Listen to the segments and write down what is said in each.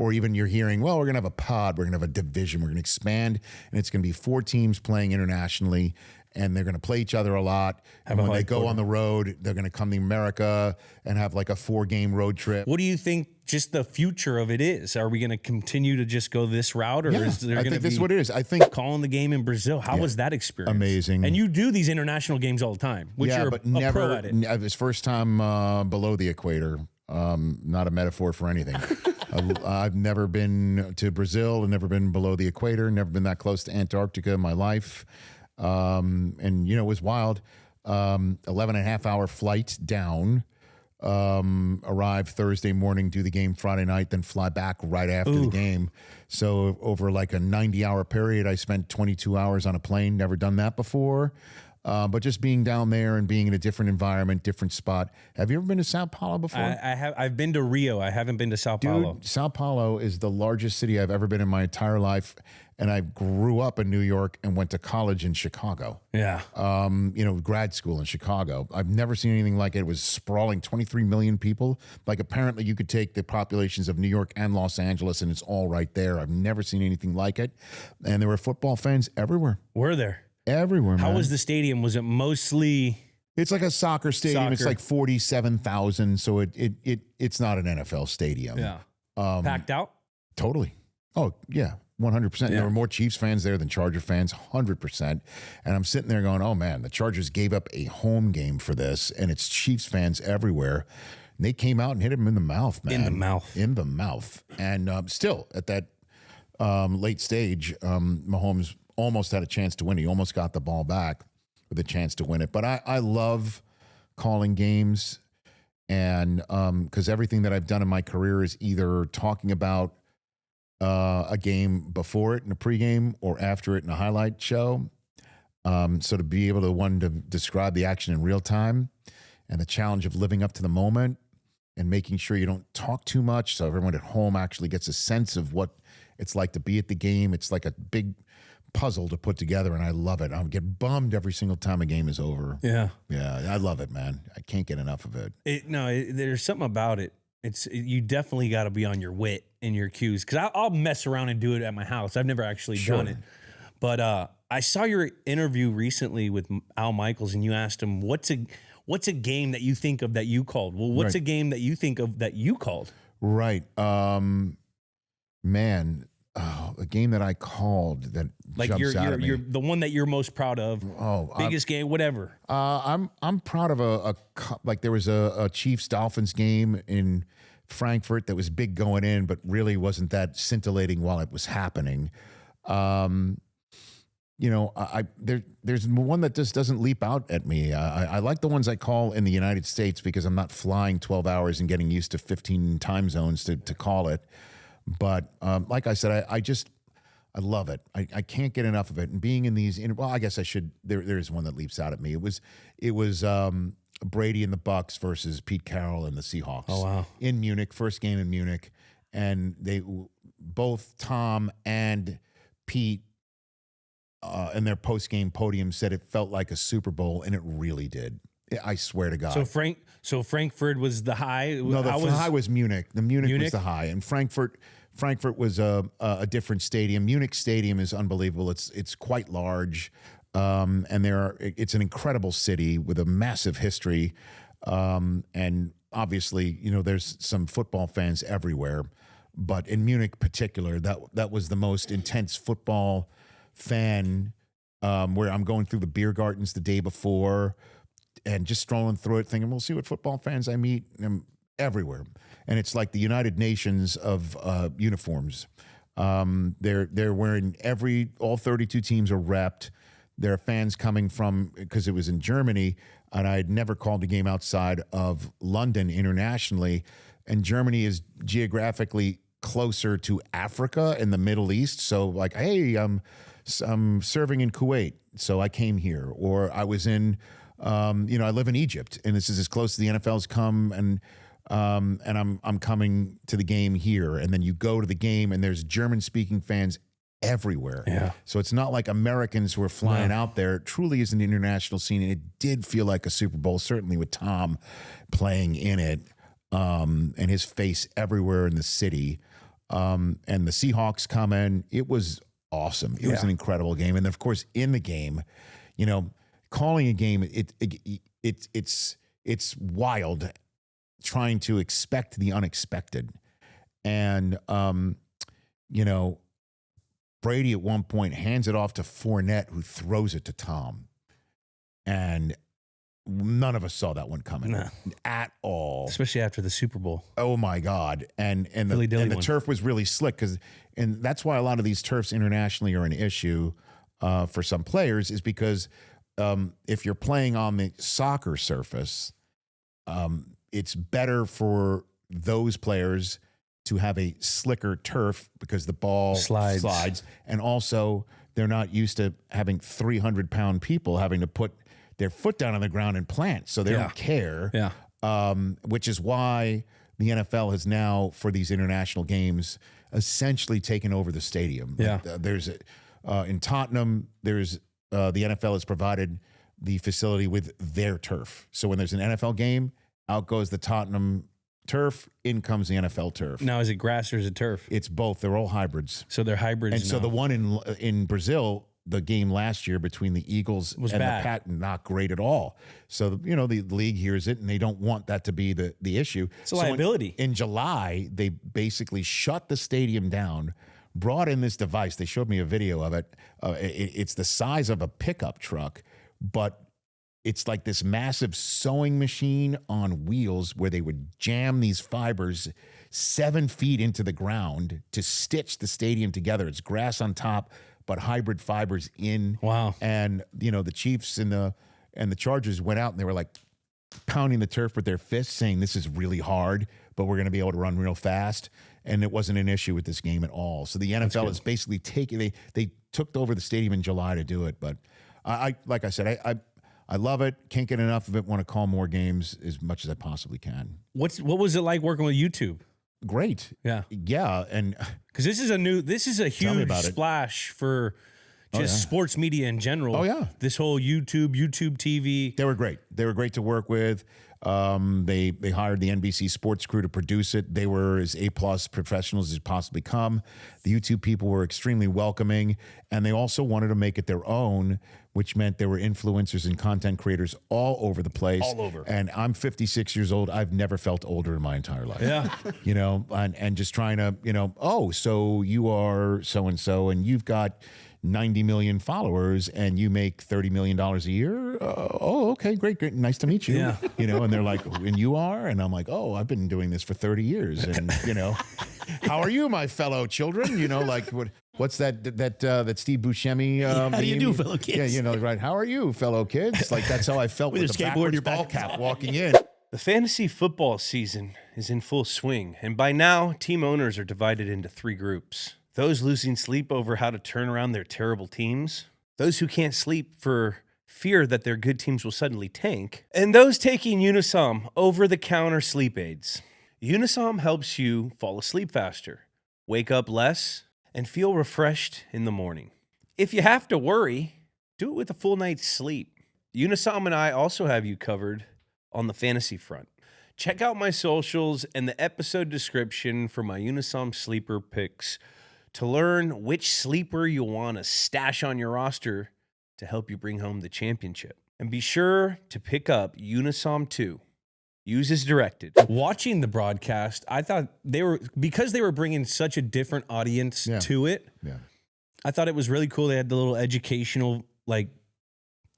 or even you're hearing, well, we're going to have a pod, we're going to have a division, we're going to expand, and it's going to be 4 teams playing internationally, and they're going to play each other a lot. And when they go on the road, they're going to come to America and have like a 4-game road trip. What do you think just the future of it is? Are we going to continue to just go this route, or is there going to be this is what it is. I think calling the game in Brazil? How was that experience? Amazing. And you do these international games all the time, which you're but a never, pro at it. It's first time below the equator. Not a metaphor for anything. I've never been to Brazil and never been below the equator, never been that close to Antarctica in my life. And, it was wild. 11.5-hour flight down, arrive Thursday morning, do the game Friday night, then fly back right after the game. So over like a 90-hour period, I spent 22 hours on a plane. Never done that before. But just being down there and being in a different environment, different spot. Have you ever been to Sao Paulo before? I have. I've been to Rio. I haven't been to Sao Paulo. Dude, Sao Paulo is the largest city I've ever been in my entire life. And I grew up in New York and went to college in Chicago. Yeah. Grad school in Chicago. I've never seen anything like it. It was sprawling, 23 million people. Like apparently you could take the populations of New York and Los Angeles and it's all right there. I've never seen anything like it. And there were football fans everywhere. Were there? Everywhere, man. How was the stadium? Was it mostly... It's like a soccer stadium. It's like 47,000. So it's not an NFL stadium. Yeah. Packed out? Totally. Oh, yeah. 100%. Yeah. There were more Chiefs fans there than Charger fans, 100%. And I'm sitting there going, oh, man, the Chargers gave up a home game for this, and it's Chiefs fans everywhere. And they came out and hit him in the mouth, man. In the mouth. In the mouth. And still, at that late stage, Mahomes almost had a chance to win. He almost got the ball back with a chance to win it. But I love calling games, and because everything that I've done in my career is either talking about a game before it in a pregame or after it in a highlight show. So to be able to describe the action in real time and the challenge of living up to the moment and making sure you don't talk too much so everyone at home actually gets a sense of what it's like to be at the game. It's like a big puzzle to put together, and I love it. I get bummed every single time a game is over. Yeah. Yeah, I love it, man. I can't get enough of it. There's something about it. You definitely got to be on your wit and your cues, because I'll mess around and do it at my house. I've never actually done it. But I saw your interview recently with Al Michaels, and you asked him, what's a game that you think of that you called? Well, what's a game that you think of that you called? Right. Man, a game that I called that jumps out at me. You're the one that you're most proud of. Biggest game, whatever. I'm proud of there was a Chiefs-Dolphins game in Frankfurt that was big going in, but really wasn't that scintillating while it was happening. There's one that just doesn't leap out at me. I like the ones I call in the United States because I'm not flying 12 hours and getting used to 15 time zones to call it. But like I said, I love it. I can't get enough of it. And being in these, I guess I should. There is one that leaps out at me. It was Brady and the Bucks versus Pete Carroll and the Seahawks. Oh wow! In Munich, first game in Munich, and they both Tom and Pete in their post game podium said it felt like a Super Bowl, and it really did. I swear to God. So Frankfurt was the high. No, the high was Munich. The Munich was the high, and Frankfurt was a different stadium. Munich Stadium is unbelievable. It's quite large, and it's an incredible city with a massive history, and obviously, there's some football fans everywhere, but in Munich, particular, that was the most intense football fan. Where I'm going through the beer gardens the day before. And just strolling through it, thinking, we'll see what football fans I meet everywhere. And it's like the United Nations of uniforms. They're wearing all 32 teams are repped. There are fans coming from, because it was in Germany, and I had never called a game outside of London internationally. And Germany is geographically closer to Africa and the Middle East. So like, hey, I'm serving in Kuwait, so I came here. Or I was in... I live in Egypt, and this is as close as the NFL's come, and I'm coming to the game here. And then you go to the game, and there's German-speaking fans everywhere. Yeah. So it's not like Americans who are flying out there. It truly is an international scene, and it did feel like a Super Bowl, certainly with Tom playing in it, and his face everywhere in the city. and the Seahawks come in. It was awesome. It was an incredible game. And of course, in the game, calling a game, it's wild trying to expect the unexpected. And, Brady at one point hands it off to Fournette, who throws it to Tom. And none of us saw that one coming at all. Especially after the Super Bowl. Oh, my God. And the turf was really slick. And that's why a lot of these turfs internationally are an issue for some players, is because if you're playing on the soccer surface, it's better for those players to have a slicker turf because the ball slides. And also, they're not used to having 300-pound people having to put their foot down on the ground and plant. So they don't care. Yeah. Which is why the NFL has now, for these international games, essentially taken over the stadium. Yeah. There's in Tottenham, the NFL has provided the facility with their turf. So when there's an NFL game, out goes the Tottenham turf, in comes the NFL turf. Now, is it grass or is it turf? It's both. They're all hybrids. So they're hybrids. And so the one in Brazil, the game last year between the Eagles and bad. the Patent, not great at all. So the league hears it, and they don't want that to be the issue. It's a liability. In July, they basically shut the stadium down, brought in this device. They showed me a video of it. It's the size of a pickup truck, but it's like this massive sewing machine on wheels where they would jam these fibers 7 feet into the ground to stitch the stadium together. It's grass on top, but hybrid fibers in. Wow. And, the Chiefs and the Chargers went out and they were like pounding the turf with their fists, saying this is really hard, but we're going to be able to run real fast. And it wasn't an issue with this game at all. So the NFL is basically they took over the stadium in July to do it. But like I said, I love it. Can't get enough of it. Want to call more games as much as I possibly can. What was it like working with YouTube? Great. Yeah. Yeah. And because this is a huge splash for just sports media in general. Oh, yeah. This whole YouTube TV. They were great. They were great to work with. They hired the NBC sports crew to produce it. They were as A+ professionals as possibly come. The YouTube people were extremely welcoming, and they also wanted to make it their own, which meant there were influencers and content creators all over the place. All over. And I'm 56 years old. I've never felt older in my entire life. Yeah. And just trying to, so you are so-and-so, and you've got 90 million followers and you make $30 million a year. Okay, great. Nice to meet you. Yeah. And they're like, and you are? And I'm like, I've been doing this for 30 years. And, how are you, my fellow children? What's that Steve Buscemi? How do you do, fellow kids? Yeah, right. How are you, fellow kids? Like, that's how I felt with the backwards ball cap walking in. The fantasy football season is in full swing, and by now, team owners are divided into 3 groups. Those losing sleep over how to turn around their terrible teams, those who can't sleep for fear that their good teams will suddenly tank, and those taking Unisom over-the-counter sleep aids. Unisom helps you fall asleep faster, wake up less, and feel refreshed in the morning. If you have to worry, do it with a full night's sleep. Unisom and I also have you covered on the fantasy front. Check out my socials and the episode description for my Unisom sleeper picks to learn which sleeper you'll want to stash on your roster to help you bring home the championship. And be sure to pick up Unisom 2. Use as directed. Watching the broadcast, I thought because they were bringing such a different audience to it. Yeah. I thought it was really cool. They had the little educational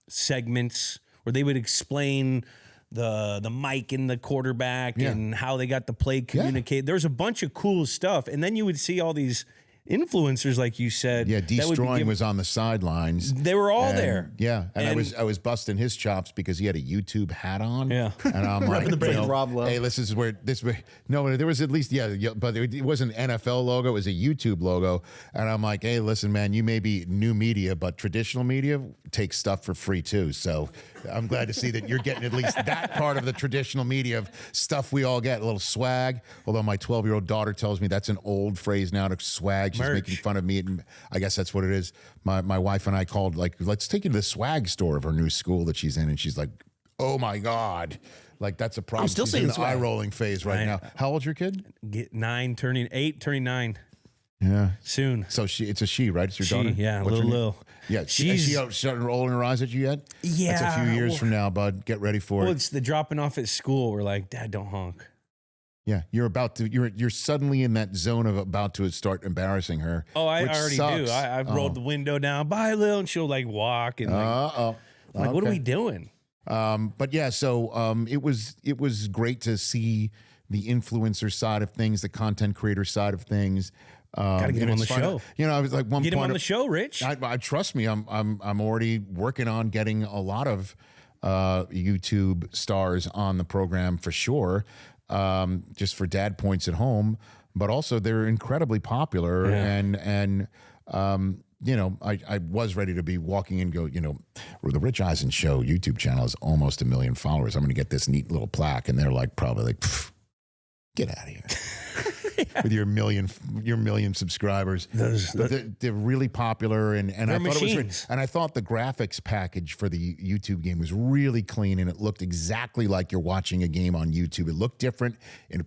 segments where they would explain the mic and the quarterback and how they got the play communicated. There was a bunch of cool stuff. And then you would see all these influencers, like you said. Yeah, Destroying was on the sidelines. They were all there. Yeah, and I was busting his chops because he had a YouTube hat on. Yeah, and I'm like, the brand Rob Lowe. Hey, this is where no, there was at least but it wasn't an NFL logo. It was a YouTube logo, and I'm like, hey, listen, man, you may be new media, but traditional media takes stuff for free too. So I'm glad to see that you're getting at least that part of the traditional media of stuff we all get, a little swag. Although my 12-year-old daughter tells me that's an old phrase now to swag. She's making fun of me, and I guess that's what it is. My wife and I called, let's take you to the swag store of her new school that she's in, and she's like, oh my God. Like, that's a problem. I'm still She's saying in the swag. eye-rolling phase right now. How old's your kid? 8, turning 9. Yeah. soon. So it's a she, right? It's your daughter? Yeah, What's her name? Lil. Yeah. Has she started rolling her eyes at you yet? Yeah. That's a few years from now, bud. Get ready for Well, it. it's the dropping off at school. We're like, Dad, don't honk. Yeah. You're suddenly in that zone of about to start embarrassing her. Oh, I which already sucks. do. I rolled the window down. Bye, Lil. And she'll like walk. And like, I'm like, what are we doing? But yeah, so it was great to see the influencer side of things, the content creator side of things. Gotta get him on the show. You know, I was like one Get him point on the show, Rich. I trust me. I'm already working on getting a lot of YouTube stars on the program for sure. Just for dad points at home, but also they're incredibly popular and you know, I was ready to be walking in and go, you know, the Rich Eisen Show YouTube channel has almost 1 million followers. I'm going to get this neat little plaque. And they're like, probably like, get out of here. With your million subscribers. They're really popular and I thought machines. it was, and I thought the graphics package for the YouTube game was really clean and it looked exactly like you're watching a game on YouTube. It looked different,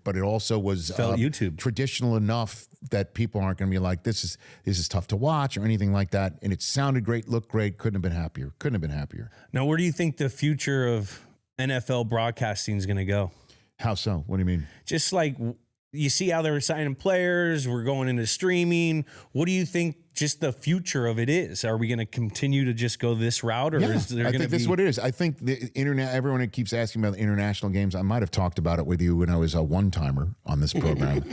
but it also was YouTube traditional enough that people aren't going to be like, this is tough to watch or anything like that. And it sounded great, looked great, couldn't have been happier. Now, where do you think the future of NFL broadcasting is going to go? How so? What do you mean? Just like you see how they're signing players, we're going into streaming. What do you think just the future of it is? Are we going to continue to just go this route, or is there going to be? I think that's what it is. I think the internet. Everyone keeps asking about the international games. I might have talked about it with you when I was a one-timer on this program,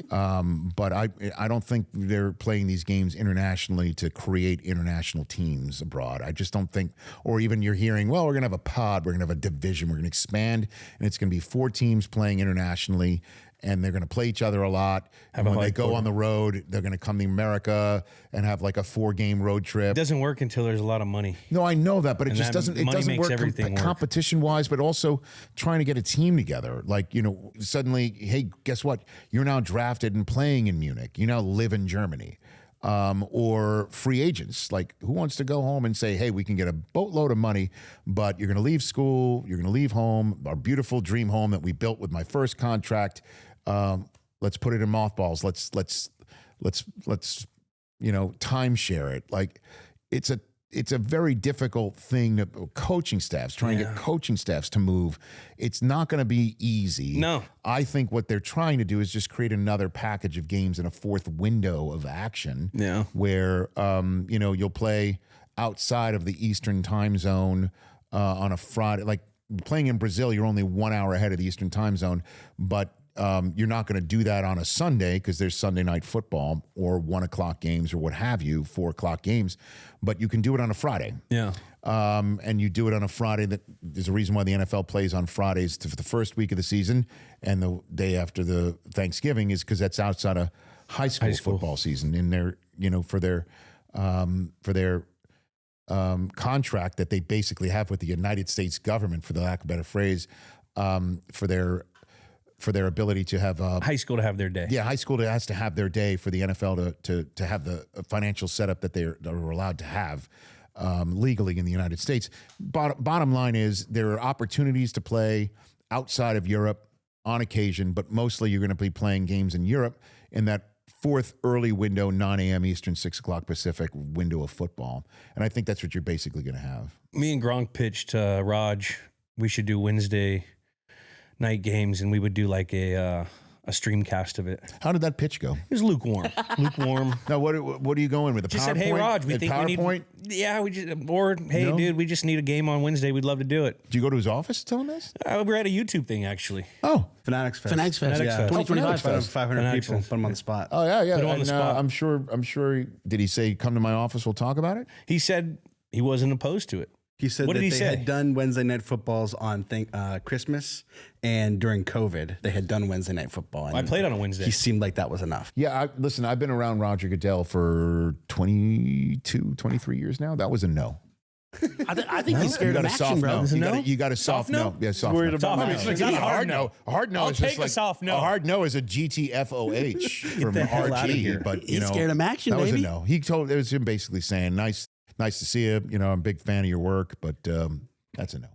but I don't think they're playing these games internationally to create international teams abroad. I just don't think. Or even you're hearing, well, we're going to have a pod, we're going to have a division, we're going to expand, and it's going to be 4 teams playing internationally. And they're going to play each other a lot. And when they go on the road, they're going to come to America and have like a 4-game road trip. It doesn't work until there's a lot of money. No, I know that, but it just doesn't. It doesn't work competition-wise, but also trying to get a team together. Like, you know, suddenly, hey, guess what? You're now drafted and playing in Munich. You now live in Germany. Or free agents. Like, who wants to go home and say, hey, we can get a boatload of money, but you're going to leave school, you're going to leave home, our beautiful dream home that we built with my first contract. Let's put it in mothballs. Let's you know, timeshare it. Like, it's a very difficult thing to coaching staffs, trying to get coaching staffs to move. It's not going to be easy. No. I think what they're trying to do is just create another package of games in a 4th window of action. Yeah. Where, you know, you'll play outside of the Eastern time zone on a Friday. Like playing in Brazil, you're only 1 hour ahead of the Eastern time zone, but you're not going to do that on a Sunday because there's Sunday night football or 1 o'clock games or what have you, 4 o'clock games, but you can do it on a Friday. Yeah. And you do it on a Friday. There's a reason why the NFL plays on Fridays for the first week of the season, and the day after the Thanksgiving is because that's outside of high school football season. In their, you know, for their contract that they basically have with the United States government, for the lack of a better phrase, for their ability to have high school to have their day. Yeah, high school has to have their day for the NFL to have the financial setup that they're allowed to have legally in the United States. Bottom line is there are opportunities to play outside of Europe on occasion, but mostly you're going to be playing games in Europe in that 4th early window, 9 a.m. Eastern, 6 o'clock Pacific window of football. And I think that's what you're basically going to have. Me and Gronk pitched Raj, we should do Wednesday night games, and we would do like a streamcast of it. How did that pitch go? It was lukewarm. Now, what are you going with? The just PowerPoint? Said, hey, Raj, we think PowerPoint? we need. Yeah, hey, dude, we just need a game on Wednesday. We'd love to do it. Did you go to his office to tell him this? We're at a YouTube thing, actually. Oh. Fanatics Fest. Fanatics Fest. Yeah. 2025. 500 people. Put them on the spot. Oh, yeah. Put him on the spot. I'm sure. Did he say, come to my office, we'll talk about it? He said he wasn't opposed to it. He said What that did he they say? had done Wednesday night footballs on Christmas, and during COVID, they had done Wednesday night football. And I played on a Wednesday. He seemed like that was enough. Yeah, listen, I've been around Roger Goodell for 22, 23 years now. That was a no. I think he's scared You of got a soft action, bro. no. You got a soft no. Yeah, soft Worried no. about I mean, no. it's Not a a hard no. A hard no I'll is take just a like soft no. A hard no is a GTFOH from the hell outta RG. here. But you He's know, scared of action, that was a baby. no. It was him basically saying, nice to see you. You know, I'm a big fan of your work, but that's a no.